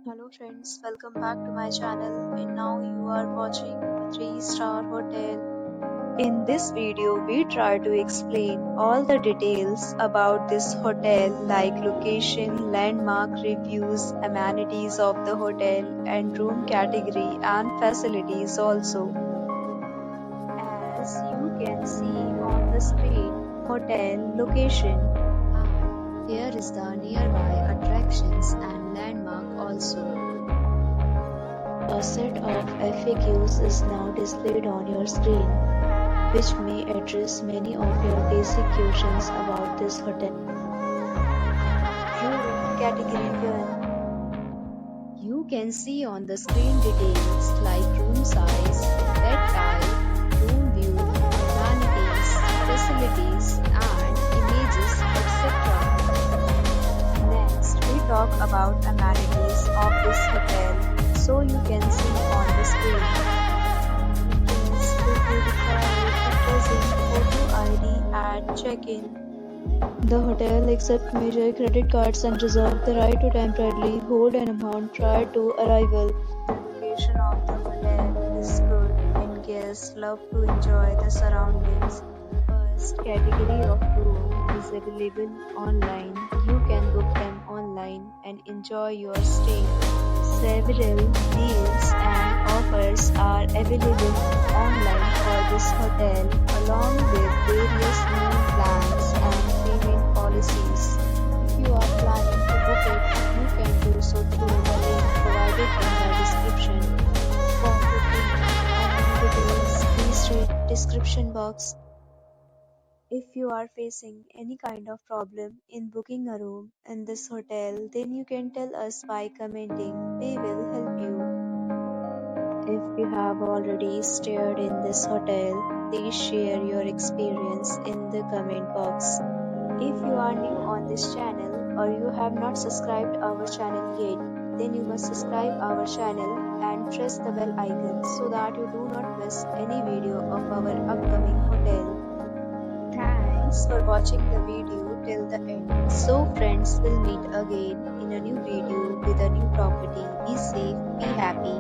Hello friends, welcome back to my channel and now you are watching a 3-star hotel. In this video, we try to explain all the details about this hotel like location, landmark reviews, amenities of the hotel and room category and facilities also. As you can see on the screen, hotel location. And here is the nearby attractions and landmark also. A set of FAQs is now displayed on your screen, which may address many of your basic questions about this hotel. Room category 1. You can see on the screen details like room size, bed type, room view, amenities, facilities, and images, etc. Next, we talk about amenities of this hotel. So you can see on the screen. Please will be required to present photo ID at check-in. The hotel accepts major credit cards and reserves the right to temporarily hold an amount prior to arrival. The location of the hotel is good and guests love to enjoy the surroundings. First category of room is available online. You can book them online and enjoy your stay. Several deals and offers are available online for this hotel, along with various new plans and payment policies. If you are planning to book it, you can do so through the link provided in the description. For booking and more details, please read description box. If you are facing any kind of problem in booking a room in this hotel, then you can tell us by commenting. We will help you. If you have already stayed in this hotel, please share your experience in the comment box. If you are new on this channel or you have not subscribed our channel yet, then you must subscribe our channel and press the bell icon so that you do not miss any video of our upcoming hotel. Thanks for watching the video till the end. So friends, will meet again in a new video with a new property. Be safe, be happy.